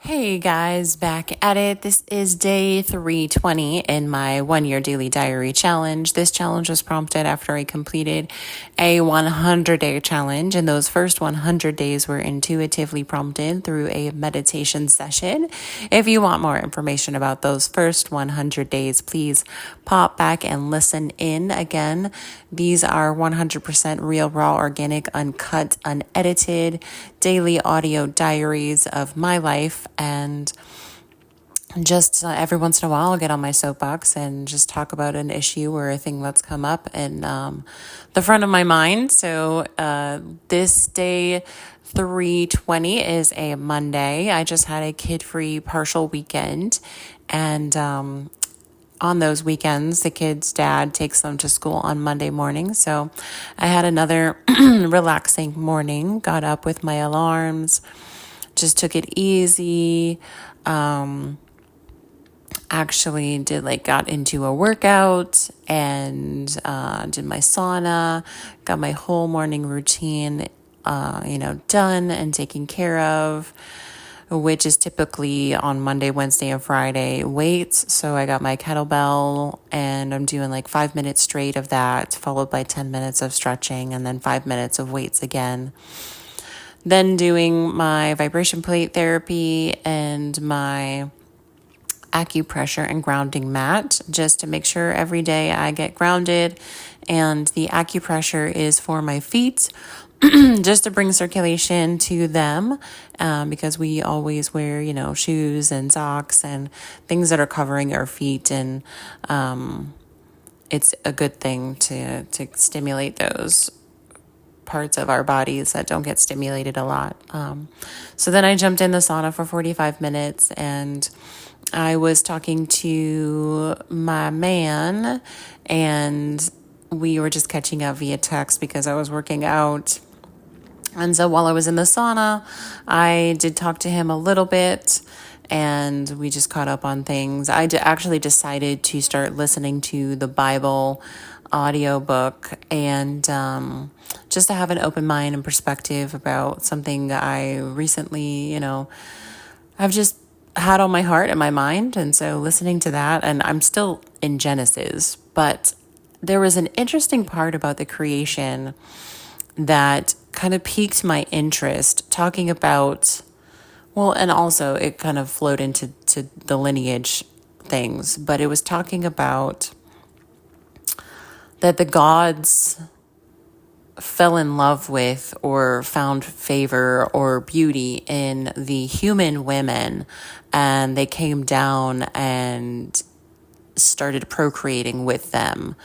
Hey guys, back at it. This is day 320 in my 1 year daily diary challenge. This challenge was prompted after I completed a 100-day challenge, and those first 100 days were intuitively prompted through a meditation session. If you want more information about those first 100 days, please pop back and listen in. Again, these are 100% real, raw, organic, uncut, unedited daily audio diaries of my life, and just every once in a while I'll get on my soapbox and just talk about an issue or a thing that's come up in the front of my mind. So this day 320 is a Monday. I just had a kid-free partial weekend, and on those weekends, the kids' dad takes them to school on Monday morning. So I had another relaxing morning, got up with my alarms, just took it easy. Actually got into a workout and did my sauna, got my whole morning routine, done and taken care of, which is typically on Monday, Wednesday, and Friday weights. So I got my kettlebell and I'm doing 5 minutes straight of that, followed by 10 minutes of stretching and then 5 minutes of weights again. Then doing my vibration plate therapy and my acupressure and grounding mat, just to make sure every day I get grounded. And the acupressure is for my feet, just to bring circulation to them, because we always wear, shoes and socks and things that are covering our feet, and it's a good thing to stimulate those parts of our bodies that don't get stimulated a lot. So then I jumped in the sauna for 45 minutes, and I was talking to my man, and we were just catching up via text because I was working out. And so while I was in the sauna, I did talk to him a little bit, and we just caught up on things. I actually decided to start listening to the Bible audiobook, and just to have an open mind and perspective about something that I recently, I've just had on my heart and my mind. And so listening to that, and I'm still in Genesis, but there was an interesting part about the creation that kind of piqued my interest, talking about, and also it kind of flowed into the lineage things, but it was talking about that the gods fell in love with or found favor or beauty in the human women, and they came down and started procreating with them.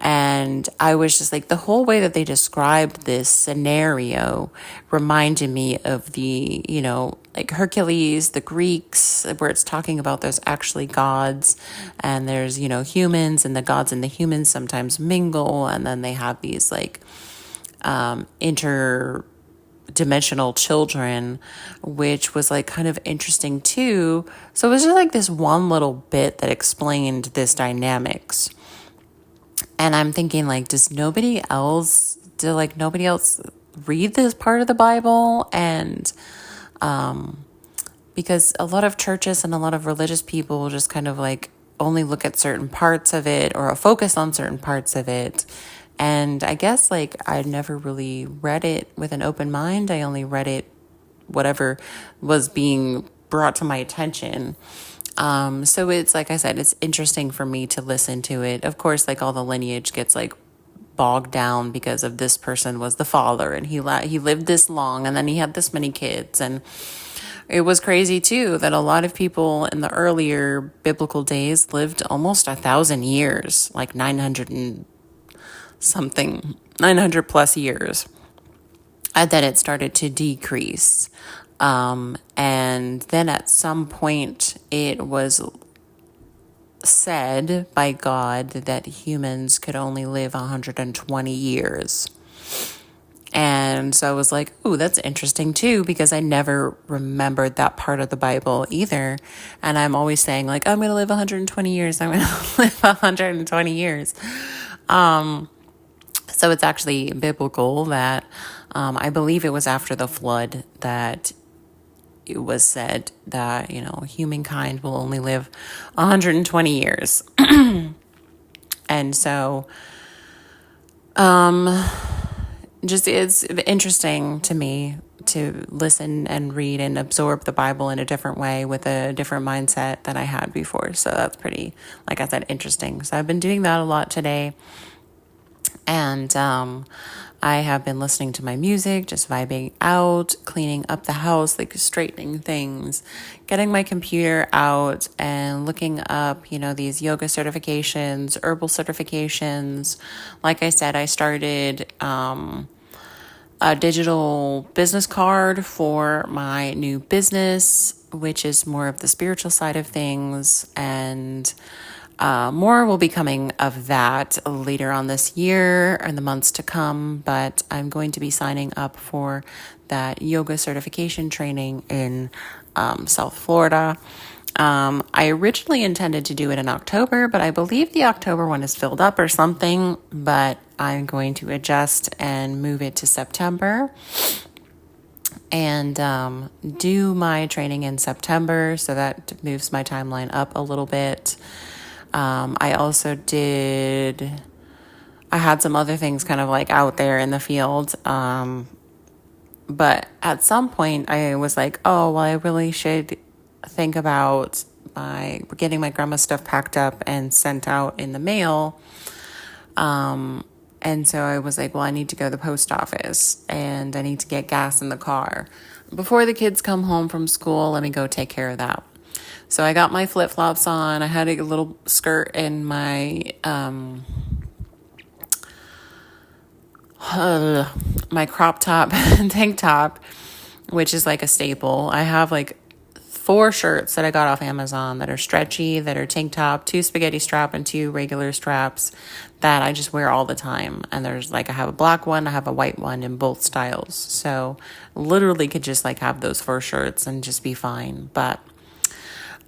And I was just the whole way that they described this scenario reminded me of the, Hercules, the Greeks, where it's talking about there's actually gods and there's, humans, and the gods and the humans sometimes mingle. And then they have these interdimensional children, which was kind of interesting too. So it was just this one little bit that explained this dynamics. And I'm thinking, does nobody else read this part of the Bible? And because a lot of churches and a lot of religious people just kind of only look at certain parts of it or focus on certain parts of it. And I guess I never really read it with an open mind. I only read it whatever was being brought to my attention. So it's I said, it's interesting for me to listen to it. Of course, all the lineage gets bogged down because of this person was the father, and he lived this long, and then he had this many kids. And it was crazy too that a lot of people in the earlier biblical days lived almost 1,000 years, 900 and something, 900 plus years. And then it started to decrease. And then at some point it was said by God that humans could only live 120 years. And so I was ooh, that's interesting too, because I never remembered that part of the Bible either. And I'm always saying I'm going to live 120 years. I'm going to live 120 years. So it's actually biblical that I believe it was after the flood that it was said that, humankind will only live 120 years. And so, just it's interesting to me to listen and read and absorb the Bible in a different way with a different mindset than I had before. So that's pretty, like I said, interesting. So I've been doing that a lot today. And I have been listening to my music, just vibing out, cleaning up the house, like straightening things, getting my computer out and looking up, these yoga certifications, herbal certifications. Like I said, I started a digital business card for my new business, which is more of the spiritual side of things. And more will be coming of that later on this year and the months to come, but I'm going to be signing up for that yoga certification training in South Florida. I originally intended to do it in October, but I believe the October one is filled up or something, but I'm going to adjust and move it to September and do my training in September, so that moves my timeline up a little bit. I also I had some other things kind of like out there in the field. But at some point I was like, oh, well, I really should think about getting my grandma's stuff packed up and sent out in the mail. And so I was like, well, I need to go to the post office and I need to get gas in the car. Before the kids come home from school, let me go take care of that. So I got my flip-flops on. I had a little skirt and my my crop top, tank top, which is like a staple. I have like 4 shirts that I got off Amazon that are stretchy, that are tank top, 2 spaghetti strap and 2 regular straps that I just wear all the time. And there's I have a black one, I have a white one in both styles. So literally could just have those 4 shirts and just be fine. But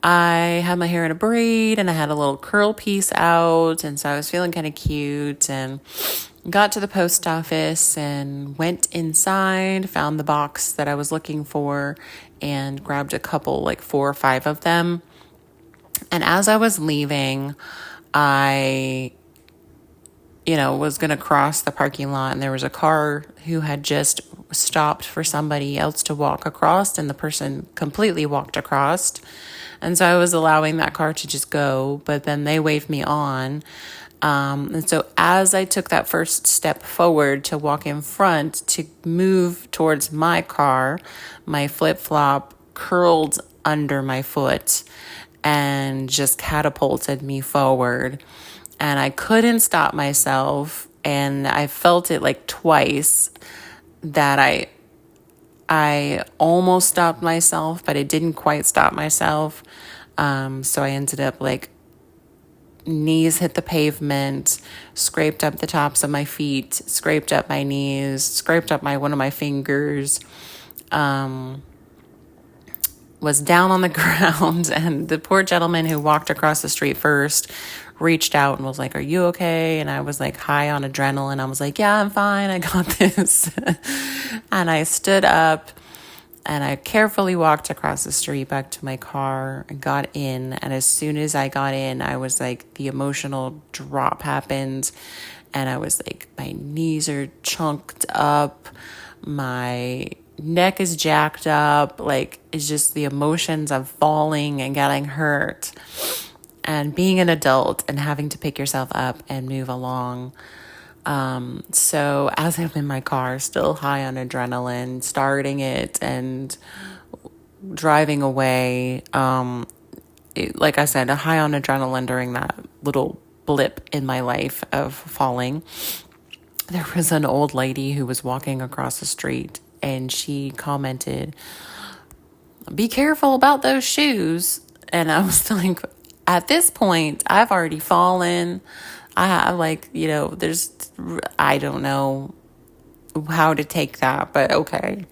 I had my hair in a braid and I had a little curl piece out. And so I was feeling kind of cute and got to the post office and went inside, found the box that I was looking for and grabbed a couple, 4 or 5 of them. And as I was leaving, I, was going to cross the parking lot and there was a car who had just stopped for somebody else to walk across and the person completely walked across. And so I was allowing that car to just go, but then they waved me on. And so as I took that first step forward to walk in front to move towards my car, my flip-flop curled under my foot and just catapulted me forward. And I couldn't stop myself. And I felt it twice that I almost stopped myself, but it didn't quite stop myself. So I ended up knees hit the pavement, scraped up the tops of my feet, scraped up my knees, scraped up one of my fingers, was down on the ground. And the poor gentleman who walked across the street first reached out and was like, are you okay? And I was high on adrenaline. I was like, yeah, I'm fine. I got this. And I stood up and I carefully walked across the street back to my car and got in. And as soon as I got in, I was the emotional drop happened. And I was my knees are chunked up. My neck is jacked up. It's just the emotions of falling and getting hurt. And being an adult and having to pick yourself up and move along. So as I'm in my car, still high on adrenaline, starting it and driving away, like I said, high on adrenaline during that little blip in my life of falling, there was an old lady who was walking across the street and she commented, be careful about those shoes. And I was at this point, I've already fallen. I have I don't know how to take that, but okay.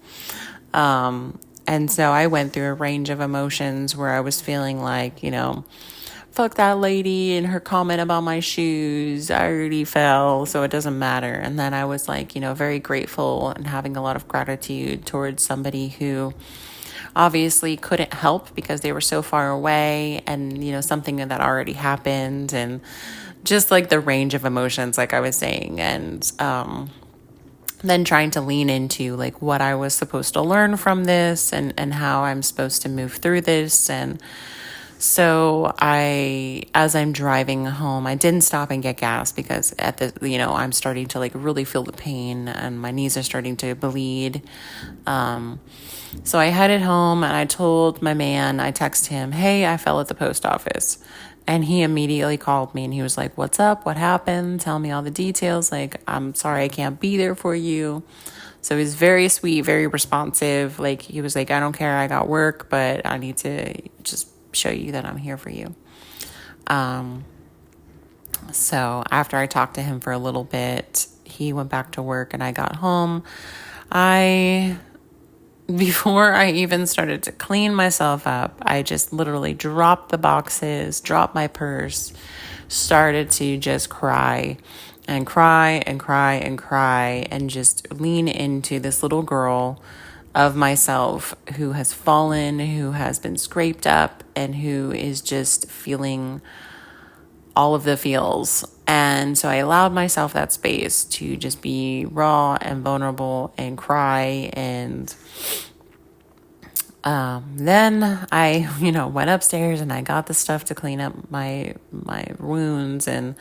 And so I went through a range of emotions where I was feeling fuck that lady and her comment about my shoes. I already fell, so it doesn't matter. And then I was very grateful and having a lot of gratitude towards somebody who obviously couldn't help because they were so far away, and, something that already happened, and just like the range of emotions, like I was saying. And, then trying to lean into like what I was supposed to learn from this, and how I'm supposed to move through this. And so as I'm driving home, I didn't stop and get gas because I'm starting to like really feel the pain and my knees are starting to bleed. So I headed home and I told my man, I texted him, hey, I fell at the post office. And he immediately called me and he was like, what's up? What happened? Tell me all the details. Like, I'm sorry I can't be there for you. So he was very sweet, very responsive. Like, he was like, I don't care, I got work, but I need to just show you that I'm here for you. So after I talked to him for a little bit, he went back to work and I got home. Before I even started to clean myself up, I just literally dropped the boxes, dropped my purse, started to just cry and cry and cry and cry, and just lean into this little girl of myself who has fallen, who has been scraped up, and who is just feeling all of the feels. And so I allowed myself that space to just be raw and vulnerable and cry. And then I, went upstairs and I got the stuff to clean up my wounds, and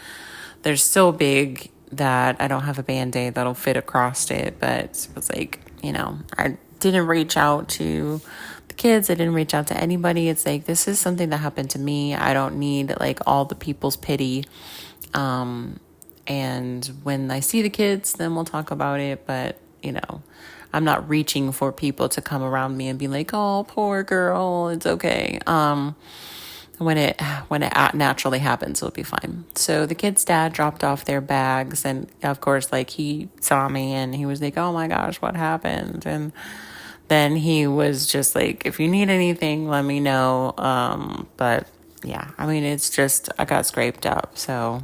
they're so big that I don't have a Band-Aid that'll fit across it. But it was like, I didn't reach out to the kids. I didn't reach out to anybody. It's like, this is something that happened to me. I don't need like all the people's pity. And when I see the kids, then we'll talk about it. But, I'm not reaching for people to come around me and be like, oh, poor girl, it's okay. When it naturally happens, it'll be fine. So the kid's dad dropped off their bags, and of course, like, he saw me and he was like, oh my gosh, what happened? And then he was just like, if you need anything, let me know. But yeah, it's just, I got scraped up. So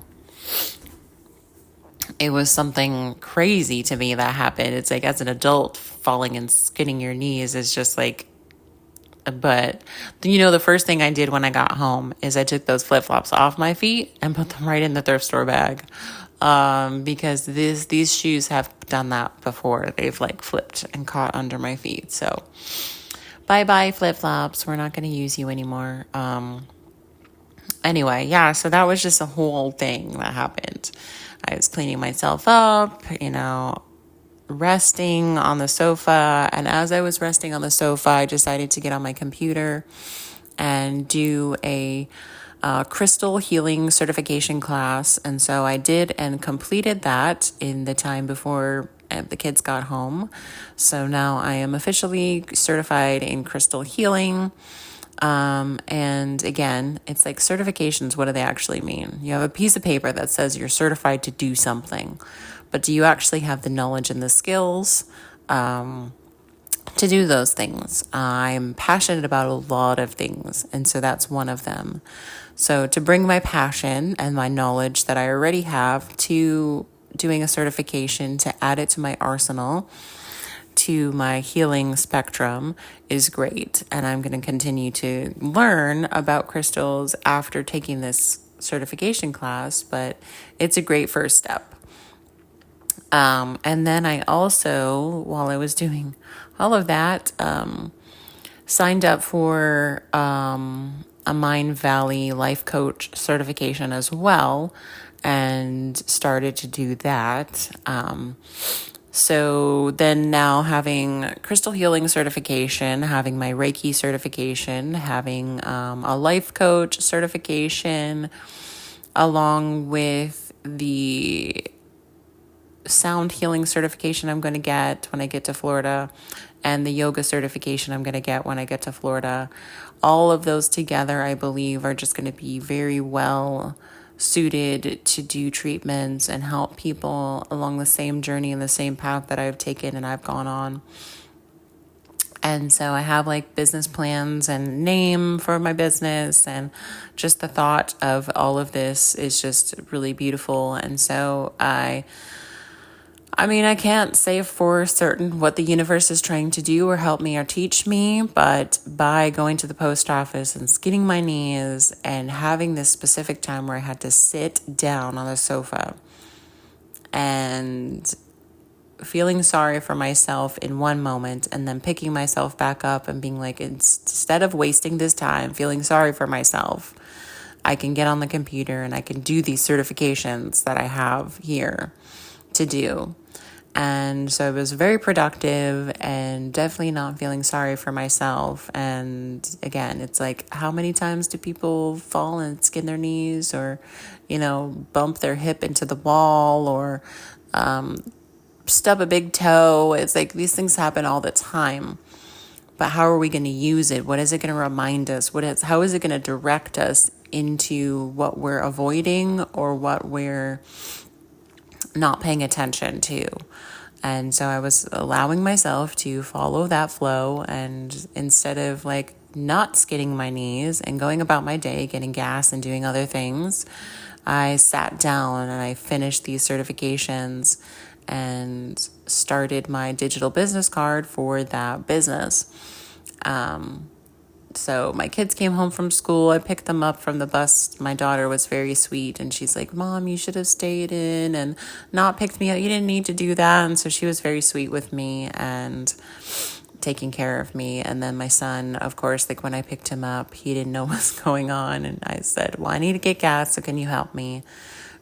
it was something crazy to me that happened. It's like, as an adult, falling and skinning your knees is just like, but the first thing I did when I got home is I took those flip-flops off my feet and put them right in the thrift store bag. Because these shoes have done that before. They've like flipped and caught under my feet. So bye flip-flops. We're not going to use you anymore. Anyway, yeah, so that was just a whole thing that happened. I was cleaning myself up, resting on the sofa. And as I was resting on the sofa, I decided to get on my computer and do a crystal healing certification class. And so I did and completed that in the time before the kids got home. So now I am officially certified in crystal healing. And again, it's like certifications. What do they actually mean? You have a piece of paper that says you're certified to do something, but do you actually have the knowledge and the skills to do those things? I'm passionate about a lot of things, and so that's one of them. So to bring my passion and my knowledge that I already have to doing a certification, to add it to my arsenal, to my healing spectrum, is great. And I'm going to continue to learn about crystals after taking this certification class, but it's a great first step. And then I also, while I was doing all of that, signed up for a Mind Valley life coach certification as well, and started to do that. So then now having crystal healing certification, having my Reiki certification, having a life coach certification, along with the sound healing certification I'm going to get when I get to Florida, and the yoga certification I'm going to get when I get to Florida. All of those together, I believe, are just going to be very well suited to do treatments and help people along the same journey and the same path that I've taken and I've gone on. And so I have like business plans and name for my business, and just the thought of all of this is just really beautiful. And so I I mean, I can't say for certain what the universe is trying to do or help me or teach me, but by going to the post office and skinning my knees and having this specific time where I had to sit down on the sofa and feeling sorry for myself in one moment and then picking myself back up and being like, instead of wasting this time feeling sorry for myself, I can get on the computer and I can do these certifications that I have here to do. And so it was very productive and definitely not feeling sorry for myself. And again, it's like, how many times do people fall and skin their knees or, bump their hip into the wall or stub a big toe? It's like these things happen all the time. But how are we going to use it? What is it going to remind us? How is it going to direct us into what we're avoiding or what we're not paying attention to? And so I was allowing myself to follow that flow, and instead of like not skidding my knees and going about my day, getting gas and doing other things, I sat down and I finished these certifications and started my digital business card for that business. So my kids came home from school. I picked them up from the bus. My daughter was very sweet and she's like, Mom, you should have stayed in and not picked me up. You didn't need to do that. And so she was very sweet with me and taking care of me. And then my son, of course, like when I picked him up, he didn't know what was going on. And I said, well, I need to get gas. So can you help me?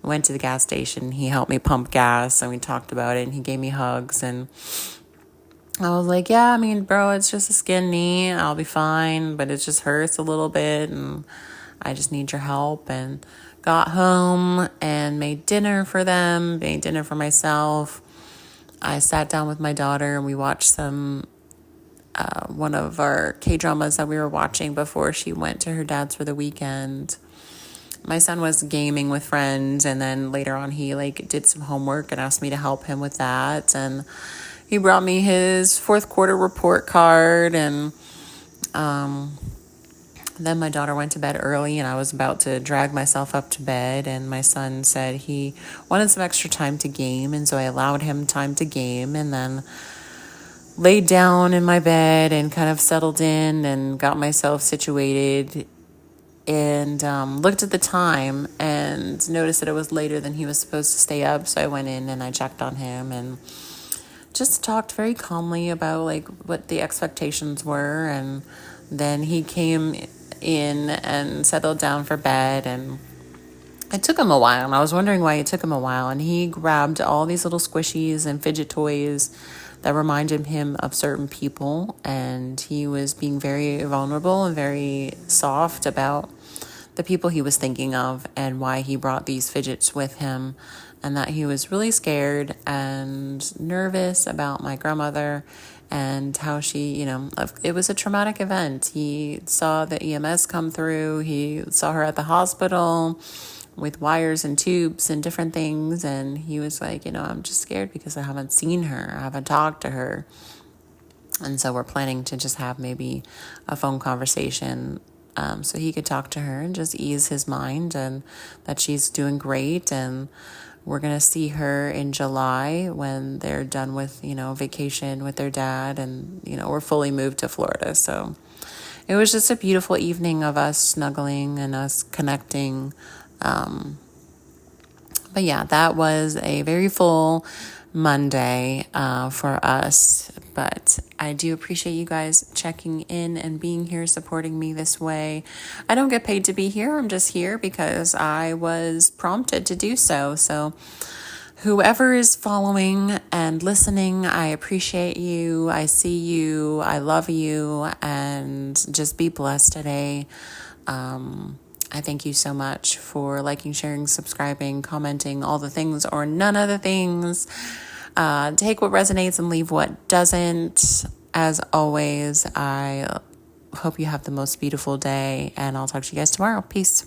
I went to the gas station. He helped me pump gas and we talked about it and he gave me hugs. And I was like, yeah, I mean, bro, it's just a skin knee. I'll be fine, but it just hurts a little bit and I just need your help. And got home and made dinner for them, made dinner for myself. I sat down with my daughter and we watched one of our K-dramas that we were watching before she went to her dad's for the weekend. My son was gaming with friends, and then later on he did some homework and asked me to help him with that. And he brought me his fourth quarter report card, and then my daughter went to bed early, and I was about to drag myself up to bed, and my son said he wanted some extra time to game, and so I allowed him time to game, and then laid down in my bed and kind of settled in and got myself situated and looked at the time and noticed that it was later than he was supposed to stay up. So I went in and I checked on him and just talked very calmly about what the expectations were. And then he came in and settled down for bed, and it took him a while, and I was wondering why it took him a while. And he grabbed all these little squishies and fidget toys that reminded him of certain people, and he was being very vulnerable and very soft about the people he was thinking of and why he brought these fidgets with him, and that he was really scared and nervous about my grandmother and how she, it was a traumatic event. He saw the EMS come through. He saw her at the hospital with wires and tubes and different things. And he was like, I'm just scared because I haven't seen her. I haven't talked to her. And so we're planning to just have maybe a phone conversation so he could talk to her and just ease his mind, and that she's doing great. And we're going to see her in July when they're done with, vacation with their dad, and, we're fully moved to Florida. So it was just a beautiful evening of us snuggling and us connecting. But yeah, that was a very full Monday for us. But I do appreciate you guys checking in and being here, supporting me this way. I don't get paid to be here. I'm just here because I was prompted to do so. So whoever is following and listening, I appreciate you. I see you. I love you. And just be blessed today. I thank you so much for liking, sharing, subscribing, commenting, all the things or none of the things. Take what resonates and leave what doesn't. As always, I hope you have the most beautiful day, and I'll talk to you guys tomorrow. Peace.